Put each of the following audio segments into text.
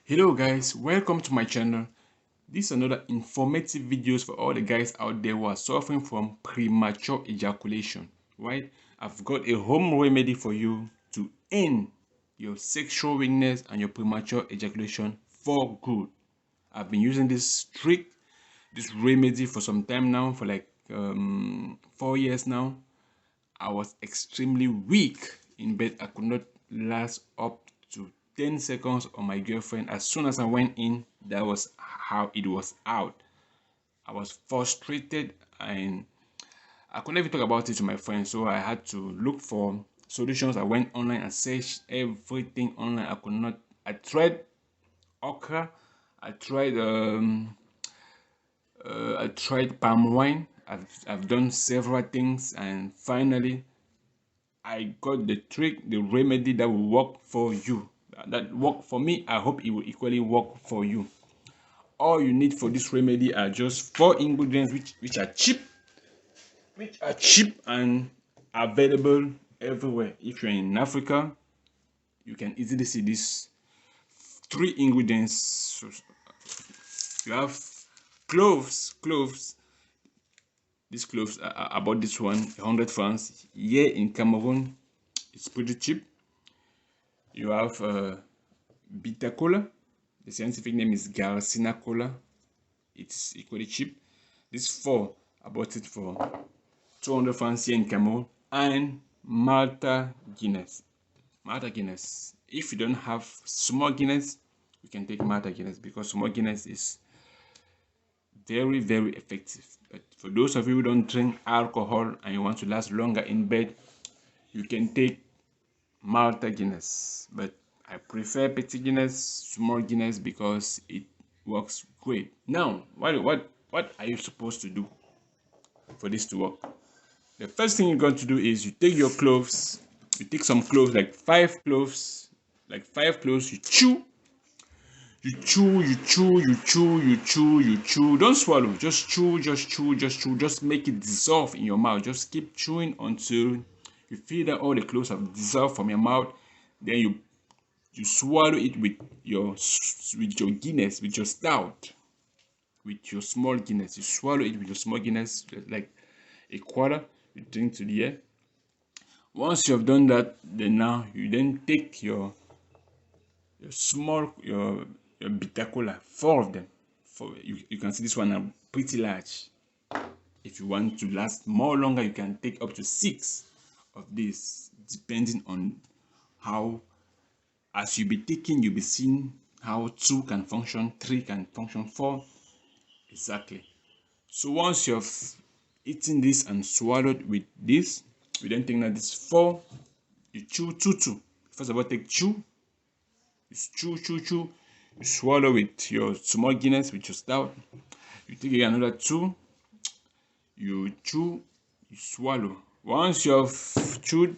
Hello guys, welcome to my channel. This is another informative videos for all the guys out there who are suffering from premature ejaculation. Right? I've got a home remedy for you to end your sexual weakness and your premature ejaculation for good. I've been using this remedy for some time now, for like 4 years now. I was extremely weak in bed. I could not last up to 10 seconds on my girlfriend. As soon as I went in, that was how it was out. I was frustrated and I couldn't even talk about it to my friends. So I had to look for solutions. I went online and searched everything online. I could not. I tried okra. I tried palm wine. I've done several things, and finally I got the trick, the remedy that will work for you. That worked for me. I hope it will equally work for you. All you need for this remedy are just four ingredients which are cheap and available everywhere. If you're in Africa, you can easily see these three ingredients. So you have cloves. These cloves are about this one, 100 francs. Here in Cameroon, it's pretty cheap. You have bitter cola. The scientific name is Garcina cola. It's equally cheap. These four, I bought it for 200 francs here in Cameroon. And Malta Guinness. Malta Guinness. If you don't have small Guinness, you can take Malta Guinness because small Guinness is very, very effective. But for those of you who don't drink alcohol and you want to last longer in bed, you can take Malta Guinness. But I prefer Petit Guinness, small Guinness because it works great. Now, what are you supposed to do for this to work? The first thing you're going to do is you take your cloves, you take some cloves, like five cloves, you chew. Don't swallow, just chew, just make it dissolve in your mouth. Just keep chewing until you feel that all the cloves have dissolved from your mouth. Then you swallow it with your Guinness, with your stout, with your small Guinness. You swallow it with your small Guinness, like a quarter. You drink to the air. Once you have done that, then now you then take your bitter cola, four of them. You can see this one are pretty large. If you want to last more longer, you can take up to 6 of these, depending on how. As you be taking, you'll be seeing how 2 can function, 3 can function, 4. Exactly. So once you've eaten this and swallowed with this, you then take now this 4. You chew two. First of all, take chew. You chew. You swallow with your small Guinness, with your stout. You take again another 2. You chew. You swallow. Once you've chewed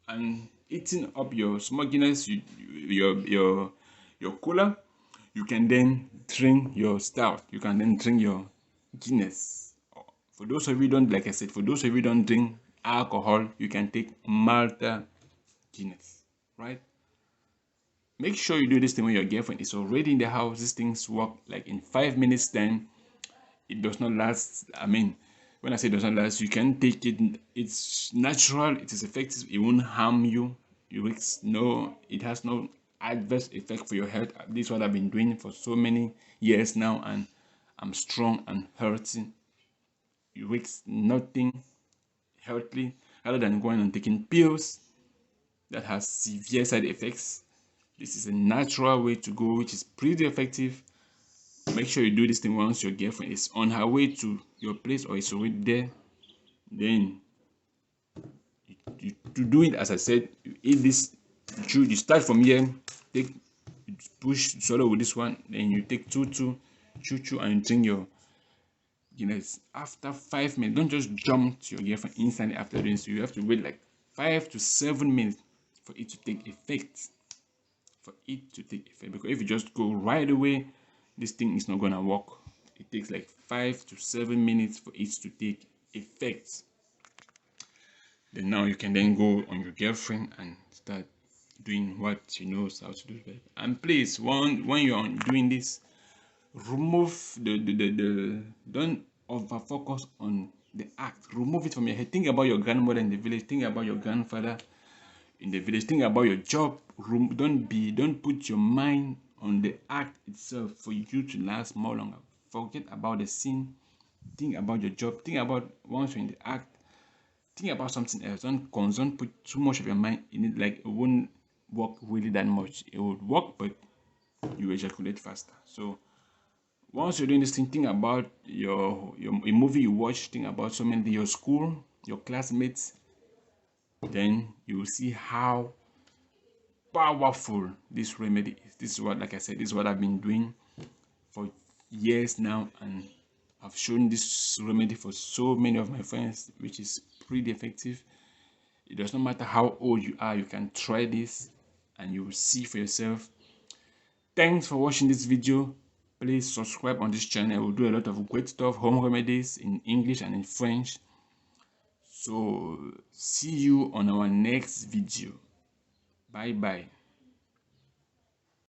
and eaten up your small Guinness, your cola, you can then drink your stout. You can then drink your Guinness. For those of you don't, like I said, for those of you don't drink alcohol, you can take Malta Guinness, right? Make sure you do this thing when your girlfriend is already in the house. These things work like in 5 minutes time. It does not last. I mean, when I say does not last, you can take it. It's natural. It is effective. It won't harm you. It has no adverse effect for your health. This is what I've been doing for so many years now, and I'm strong and healthy. You risk nothing healthy other than going and taking pills that has severe side effects. This is a natural way to go, which is pretty effective. Make sure you do this thing once your girlfriend is on her way to your place or is already there. Then you do it as I said. You eat this. You start from here. Take push swallow with this one. Then you take two, chew, and you drink your Guinness. After 5 minutes, don't just jump to your girlfriend instantly after doing so. You have to wait like 5 to 7 minutes for it to take effect. Because if you just go right away, this thing is not gonna work. It takes like 5 to 7 minutes for it to take effect. Then now you can then go on your girlfriend and start doing what she knows how to do best. And please, when you're doing this, remove the don't over focus on the act. Remove it from your head. Think about your grandmother in the village. Think about your grandfather in the village. Think about your job. Don't put your mind on the act itself for you to last more longer. Forget about the scene. Think about your job. Think about once you're in the act. Think about something else. Don't put too much of your mind in it. Like it won't work really that much. It would work, but you ejaculate faster. So once you're doing this thing, think about your a movie you watch. Think about so many your school, your classmates. Then you will see how powerful this remedy is. This is what, like I said, this is what I've been doing for years now, and I've shown this remedy for so many of my friends, which is pretty effective. It does not matter how old you are, you can try this and you will see for yourself. Thanks for watching this video. Please subscribe on this channel. We'll do a lot of great stuff, home remedies in English and in French. So see you on our next video. Bye bye.